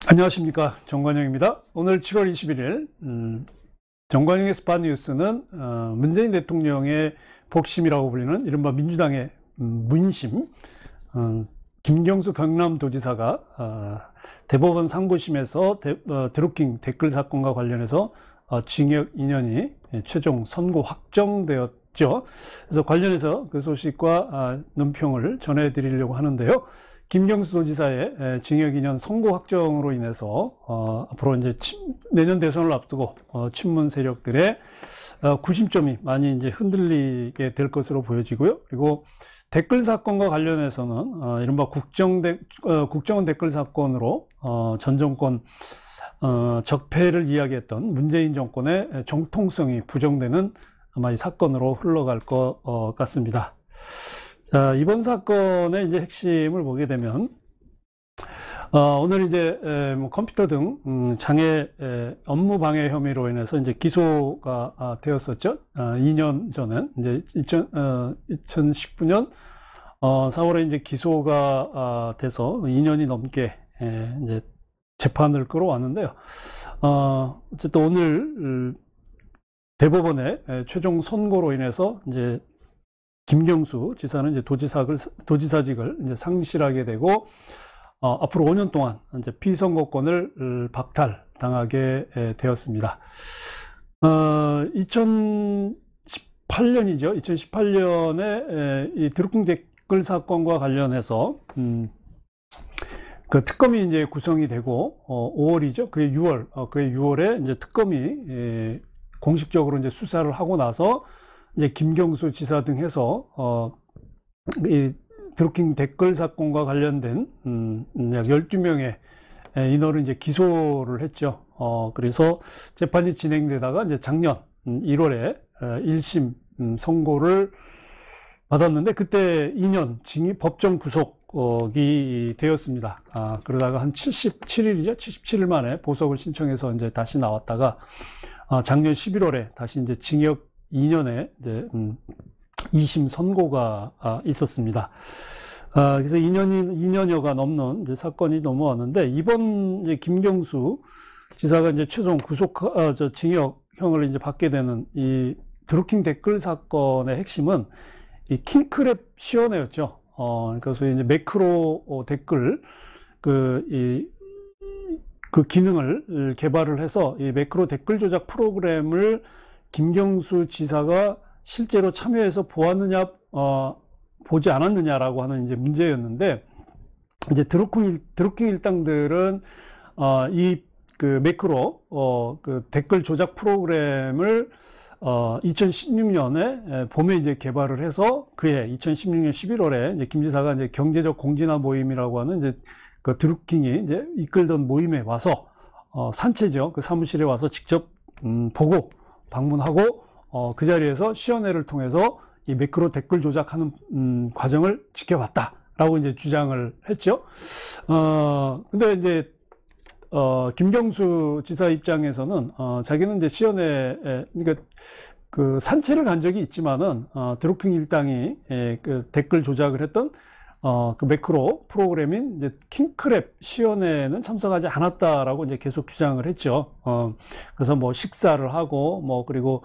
안녕하십니까, 정관영입니다. 오늘 7월 21일 정관영의 스팟뉴스는 문재인 대통령의 복심이라고 불리는 이른바 민주당의 문심, 김경수 경남도지사가 대법원 상고심에서 드루킹 댓글 사건과 관련해서 징역 2년이 최종 선고 확정되었죠. 그래서 관련해서 그 소식과 논평을 전해드리려고 하는데요. 김경수 도지사의 징역 2년 선고 확정으로 인해서 앞으로 이제 내년 대선을 앞두고 친문 세력들의 구심점이 많이 이제 흔들리게 될 것으로 보여지고요. 그리고 댓글 사건과 관련해서는 이른바 국정원 댓글 사건으로 전 정권 적폐를 이야기했던 문재인 정권의 정통성이 부정되는 아마 이 사건으로 흘러갈 것 같습니다. 자, 이번 사건의 이제 핵심을 보게 되면, 오늘 이제, 컴퓨터 등, 장애, 업무 방해 혐의로 인해서 이제 기소가 되었었죠. 2년 전엔, 이제 2019년, 4월에 이제 기소가 돼서 2년이 넘게, 이제 재판을 끌어왔는데요. 어쨌든 오늘, 대법원의 최종 선고로 인해서 이제 김경수 지사는 이제 도지사직을 이제 상실하게 되고, 앞으로 5년 동안 이제 피선거권을 박탈당하게 되었습니다. 2018년이죠. 2018년에 이 드루킹 댓글 사건과 관련해서, 그 특검이 이제 구성이 되고, 5월이죠. 그게 6월에 이제 특검이 공식적으로 이제 수사를 하고 나서 이제 김경수 지사 등 해서 이 드루킹 댓글 사건과 관련된 약 12명의 인원을 이제 기소를 했죠. 그래서 재판이 진행되다가 이제 작년 1월에 1심 선고를 받았는데 그때 2년 법정 구속이 되었습니다. 그러다가 한 77일 만에 보석을 신청해서 이제 다시 나왔다가 작년 11월에 다시 이제 징역 2년에 이제 2심 선고가 있었습니다. 그래서 2년여가 넘는 이제 사건이 넘어왔는데 이번 이제 김경수 지사가 이제 최종 징역형을 이제 받게 되는 이 드루킹 댓글 사건의 핵심은 이 킹크랩 시연회였죠. 그러니까 소위 이제 매크로 댓글 그 기능을 개발을 해서 이 매크로 댓글 조작 프로그램을 김경수 지사가 실제로 참여해서 보았느냐, 보지 않았느냐라고 하는 이제 문제였는데, 이제 드루킹 일당들은, 그 매크로, 그 댓글 조작 프로그램을, 2016년에 봄에 이제 개발을 해서 그해 2016년 11월에 이제 김 지사가 이제 경제적 공진화 모임이라고 하는 이제 그 드루킹이 이제 이끌던 모임에 와서, 산채죠. 그 사무실에 와서 직접, 보고, 방문하고 그 자리에서 시연회를 통해서 이 매크로 댓글 조작하는 과정을 지켜봤다라고 이제 주장을 했죠. 근데 이제 김경수 지사 입장에서는 자기는 이제 시연회 그러니까 그 산채를 간 적이 있지만은 드루킹 일당이 그 댓글 조작을 했던 그 매크로 프로그램인 이제 킹크랩 시연회는 참석하지 않았다라고 이제 계속 주장을 했죠. 그래서 뭐 식사를 하고 뭐 그리고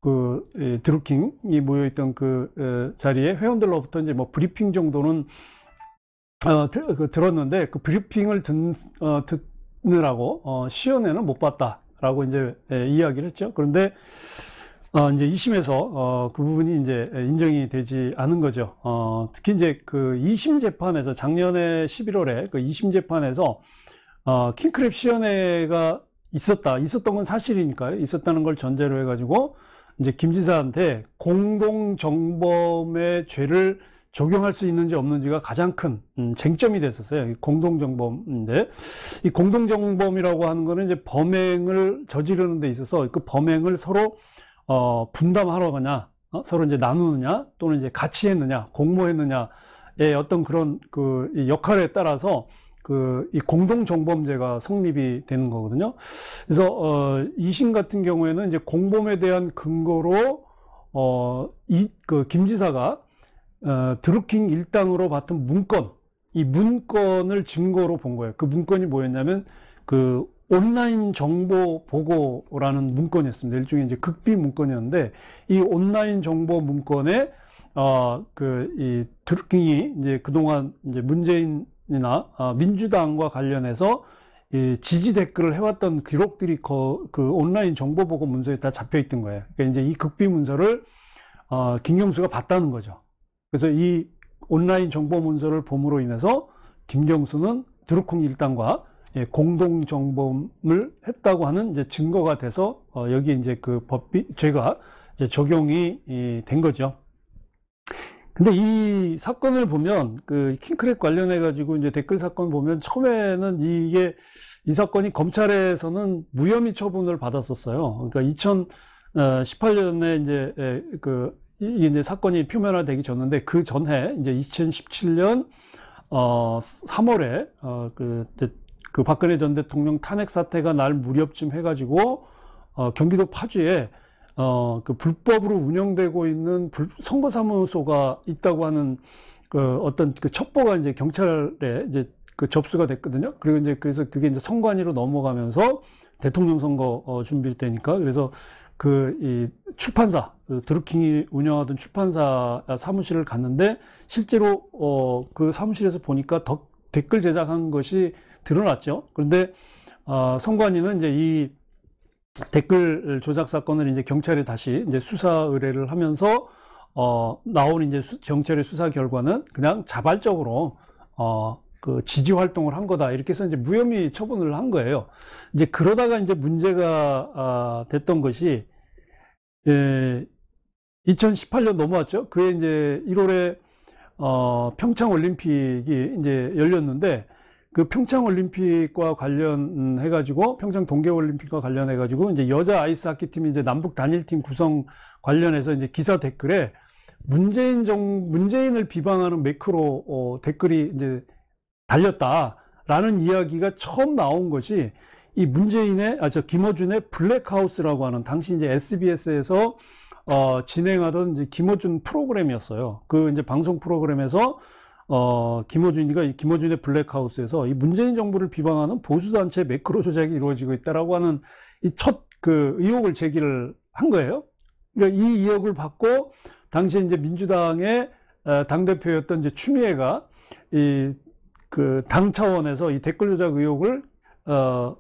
그 드루킹이 모여있던 그 자리에 회원들로부터 이제 뭐 브리핑 정도는 들었는데 그 브리핑을 듣느라고 시연회는 못 봤다라고 이제 이야기를 했죠. 그런데 이제 2심에서, 그 부분이 이제 인정이 되지 않은 거죠. 특히 이제 그 2심 재판에서 작년에 11월에 그 2심 재판에서, 킹크랩 시연회가 있었던 건 사실이니까요. 있었다는 걸 전제로 해가지고, 이제 김 지사한테 공동정범의 죄를 적용할 수 있는지 없는지가 가장 큰 쟁점이 됐었어요. 공동정범인데, 이 공동정범이라고 하는 거는 이제 범행을 저지르는 데 있어서 그 범행을 서로 분담하러 가냐, 서로 이제 나누느냐, 또는 이제 같이 했느냐, 공모했느냐의 어떤 그런 그 역할에 따라서 이 공동정범죄가 성립이 되는 거거든요. 그래서, 2심 같은 경우에는 이제 공범에 대한 근거로, 김 지사가, 드루킹 일당으로 받은 문건, 이 문건을 증거로 본 거예요. 그 문건이 뭐였냐면, 그 온라인 정보 보고라는 문건이었습니다. 일종의 이제 극비 문건이었는데, 이 온라인 정보 문건에 이 드루킹이 이제 그동안 이제 문재인이나 민주당과 관련해서 이 지지 댓글을 해왔던 기록들이 그 온라인 정보 보고 문서에 다 잡혀 있던 거예요. 그러니까 이제 이 극비 문서를 김경수가 봤다는 거죠. 그래서 이 온라인 정보 문서를 봄으로 인해서 김경수는 드루킹 일당과 공동 정범을 했다고 하는 이제 증거가 돼서 여기에 이제 그 죄가 이제 적용이 된 거죠. 근데 이 사건을 보면 그 킹크랩 관련해 가지고 이제 댓글 사건 보면 처음에는 이 사건이 검찰에서는 무혐의 처분을 받았었어요. 그러니까 2018년에 이제 이게 이제 사건이 표면화되기 전인데, 그 전해 이제 2017년 3월에 그 박근혜 전 대통령 탄핵 사태가 날 무렵쯤 해가지고 경기도 파주에 그 불법으로 운영되고 있는 선거사무소가 있다고 하는 그 어떤 그 첩보가 이제 경찰에 이제 그 접수가 됐거든요. 그리고 이제 그래서 그게 이제 선관위로 넘어가면서 대통령 선거 준비일 때니까, 그래서 이 출판사, 드루킹이 운영하던 출판사 사무실을 갔는데, 실제로 그 사무실에서 보니까 댓글 제작한 것이 드러났죠. 그런데 선관위는 이제 이 댓글 조작 사건을 이제 경찰에 다시 이제 수사 의뢰를 하면서 나온 이제 경찰의 수사 결과는 그냥 자발적으로 그 지지 활동을 한 거다, 이렇게 해서 이제 무혐의 처분을 한 거예요. 이제 그러다가 이제 문제가 됐던 것이 2018년 넘어왔죠. 그해 이제 1월에 평창 올림픽이 이제 열렸는데, 그 평창 올림픽과 관련해가지고, 평창 동계 올림픽과 관련해가지고, 이제 여자 아이스하키 팀이 이제 남북 단일팀 구성 관련해서 이제 기사 댓글에 문재인을 비방하는 매크로 댓글이 이제 달렸다라는 이야기가 처음 나온 것이 이 김어준의 블랙하우스라고 하는, 당시 이제 SBS에서 진행하던 이제 김어준 프로그램이었어요. 그 이제 방송 프로그램에서 김어준의 블랙하우스에서 이 문재인 정부를 비방하는 보수단체 매크로 조작이 이루어지고 있다라고 하는 이 첫 그 의혹을 제기를 한 거예요. 그러니까 이 의혹을 받고, 당시에 이제 민주당의 당대표였던 이제 추미애가 그 당 차원에서 이 댓글 조작 의혹을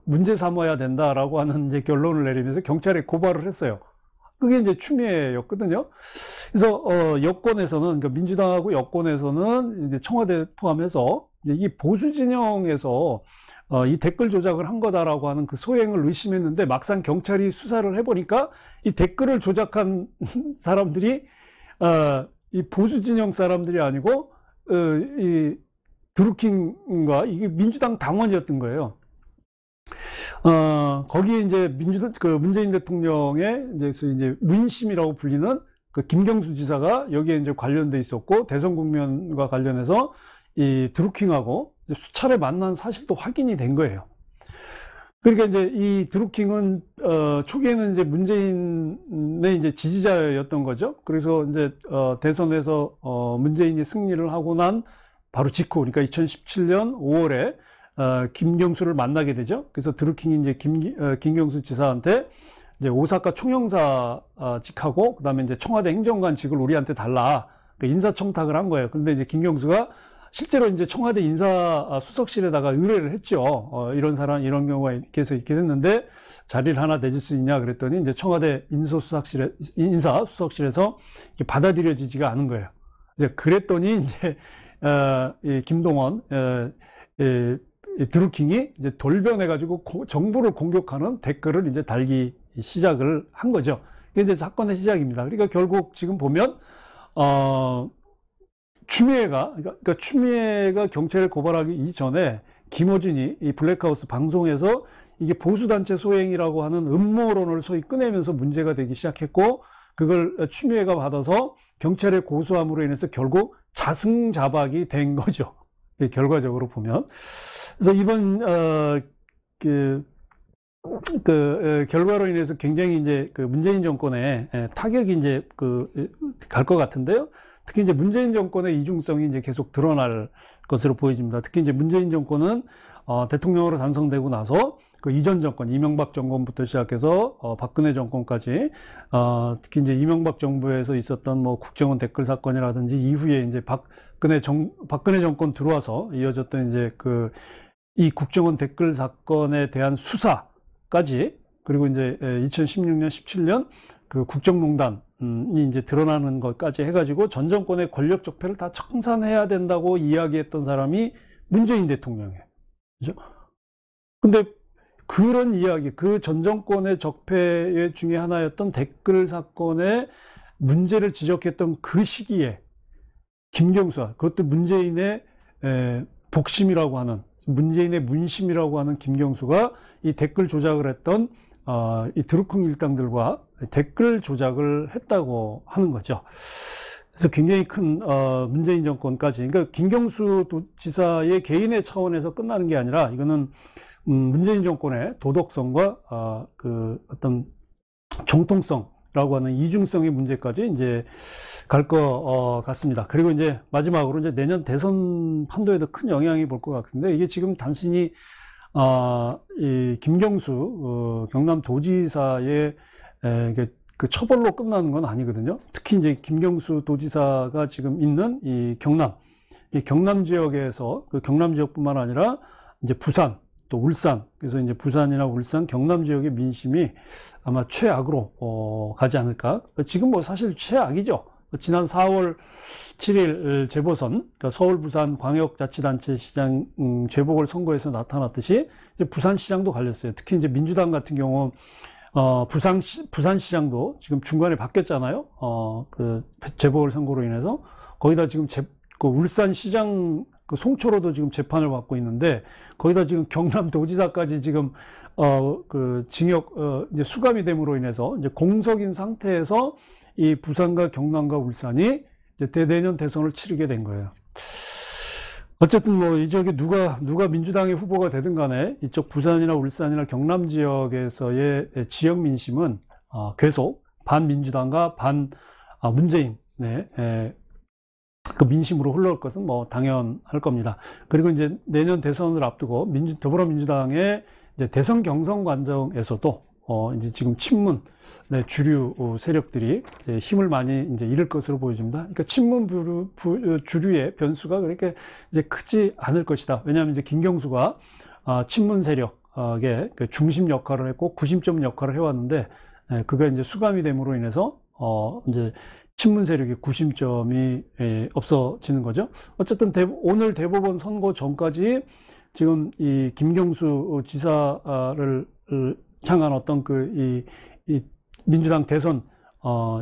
문제 삼아야 된다라고 하는 이제 결론을 내리면서 경찰에 고발을 했어요. 그게 이제 추미애였거든요. 그래서 여권에서는, 그러니까 민주당하고 여권에서는 이제 청와대 포함해서 이제 이 보수 진영에서 이 댓글 조작을 한 거다라고 하는 그 소행을 의심했는데, 막상 경찰이 수사를 해보니까 이 댓글을 조작한 사람들이 이 보수 진영 사람들이 아니고 이 드루킹과 이게 민주당 당원이었던 거예요. 거기에 이제 문재인 대통령의 이제 문심이라고 불리는 그 김경수 지사가 여기에 이제 관련돼 있었고, 대선 국면과 관련해서 이 드루킹하고 수차례 만난 사실도 확인이 된 거예요. 그러니까 이제 이 드루킹은 초기에는 이제 문재인의 이제 지지자였던 거죠. 그래서 이제 대선에서 문재인이 승리를 하고 난 바로 직후, 그러니까 2017년 5월에 김경수를 만나게 되죠. 그래서 드루킹이 이제 김경수 지사한테 이제 오사카 총영사직하고 그다음에 이제 청와대 행정관직을 우리한테 달라, 인사청탁을 한 거예요. 그런데 이제 김경수가 실제로 이제 청와대 인사수석실에다가 의뢰를 했죠. 이런 경우가 계속 있게 됐는데 자리를 하나 내줄 수 있냐 그랬더니, 이제 청와대 인사수석실에서 받아들여지지가 않은 거예요. 이제 그랬더니 이제 이 김동원 드루킹이 이제 돌변해가지고 정부를 공격하는 댓글을 이제 달기 시작을 한 거죠. 이게 이제 사건의 시작입니다. 그러니까 결국 지금 보면 그러니까 추미애가 경찰에 고발하기 이전에 김어준이 이 블랙하우스 방송에서 이게 보수단체 소행이라고 하는 음모론을 소위 꺼내면서 문제가 되기 시작했고, 그걸 추미애가 받아서 경찰에 고소함으로 인해서 결국 자승자박이 된 거죠. 결과적으로 보면. 그래서 이번 결과로 인해서 굉장히 이제 그 문재인 정권에 타격이 이제 갈 것 같은데요. 특히 이제 문재인 정권의 이중성이 이제 계속 드러날 것으로 보여집니다. 특히 이제 문재인 정권은 대통령으로 당선되고 나서 그 이전 정권, 이명박 정권부터 시작해서 박근혜 정권까지 특히 이제 이명박 정부에서 있었던 뭐 국정원 댓글 사건이라든지 이후에 이제 박근혜 정권 들어와서 이어졌던 이제 이 국정원 댓글 사건에 대한 수사까지, 그리고 이제 2016년, 17년 그 국정농단이 이제 드러나는 것까지 해가지고 전 정권의 권력 적폐를 다 청산해야 된다고 이야기했던 사람이 문재인 대통령이에요. 그죠? 근데 그런 이야기, 그 전 정권의 적폐 중에 하나였던 댓글 사건의 문제를 지적했던 그 시기에 김경수와, 그것도 문재인의 복심이라고 하는, 문재인의 문심이라고 하는 김경수가 이 댓글 조작을 했던 이 드루킹 일당들과 댓글 조작을 했다고 하는 거죠. 그래서 굉장히 큰 문재인 정권까지, 그러니까 김경수 지사의 개인의 차원에서 끝나는 게 아니라 이거는 문재인 정권의 도덕성과 그 어떤 정통성이라고 하는 이중성의 문제까지 이제 갈 것 같습니다. 그리고 이제 마지막으로 이제 내년 대선 판도에도 큰 영향이 볼 것 같은데, 이게 지금 단순히 이 김경수 경남도지사의 그 처벌로 끝나는 건 아니거든요. 특히 이제 김경수 도지사가 지금 있는 이 경남 지역에서, 그 경남 지역뿐만 아니라 이제 부산, 또 울산, 그래서 이제 부산이나 울산, 경남 지역의 민심이 아마 최악으로 가지 않을까. 지금 뭐 사실 최악이죠. 지난 4월 7일 재보선, 그러니까 서울, 부산 광역자치단체 시장 재보궐 선거에서 나타났듯이 이제 부산시장도 갈렸어요. 특히 이제 민주당 같은 경우 부산시장도 지금 중간에 바뀌었잖아요. 그 재보궐 선거로 인해서 거기다 지금 그 울산시장 그 송초로도 지금 재판을 받고 있는데, 거기다 지금 경남도지사까지 지금 그 징역 이제 수감이 됨으로 인해서 이제 공석인 상태에서 이 부산과 경남과 울산이 이제 내년 대선을 치르게 된 거예요. 어쨌든 뭐 이 지역에 누가 민주당의 후보가 되든 간에 이쪽 부산이나 울산이나 경남 지역에서의 지역 민심은 계속 반민주당과 문재인 그 민심으로 흘러올 것은 뭐 당연할 겁니다. 그리고 이제 내년 대선을 앞두고 더불어민주당의 이제 대선 경선 과정에서도 이제 지금 친문 주류 세력들이 이제 힘을 많이 이제 잃을 것으로 보여집니다. 그러니까 친문 주류의 변수가 그렇게 이제 크지 않을 것이다. 왜냐하면 이제 김경수가 친문 세력의 그 중심 역할을 했고 구심점 역할을 해왔는데, 그가 이제 수감이 됨으로 인해서 이제 친문 세력의 구심점이 없어지는 거죠. 어쨌든 오늘 대법원 선고 전까지 지금 이 김경수 지사를 향한 어떤 이 민주당 대선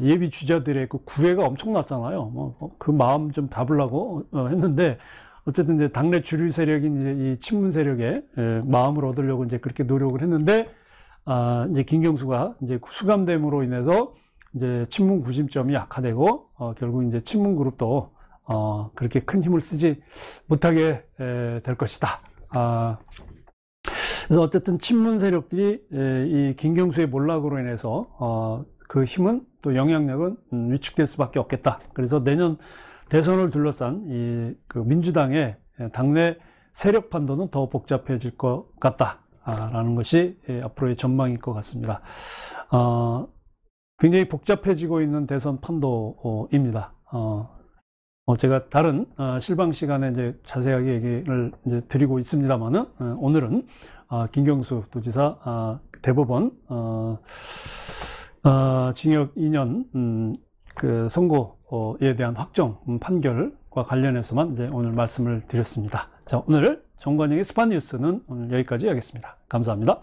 예비 주자들의 그 구애가 엄청났잖아요. 그 마음 좀 잡으려고 했는데, 어쨌든 이제 당내 주류 세력인 이제 이 친문 세력의 마음을 얻으려고 이제 그렇게 노력을 했는데, 이제 김경수가 이제 수감됨으로 인해서 이제 친문 구심점이 약화되고 결국 이제 친문 그룹도 그렇게 큰 힘을 쓰지 못하게 될 것이다. 그래서 어쨌든 친문 세력들이 이 김경수의 몰락으로 인해서 그 힘은, 또 영향력은 위축될 수밖에 없겠다. 그래서 내년 대선을 둘러싼 그 민주당의 당내 세력 판도는 더 복잡해질 것 같다라는 것이 앞으로의 전망일 것 같습니다. 굉장히 복잡해지고 있는 대선 판도입니다. 제가 다른 실방 시간에 이제 자세하게 얘기를 이제 드리고 있습니다만은, 오늘은 김경수 도지사 대법원 징역 2년 그 선고에 대한 확정 판결과 관련해서만 이제 오늘 말씀을 드렸습니다. 자, 오늘 정관영의 스팟 뉴스는 오늘 여기까지 하겠습니다. 감사합니다.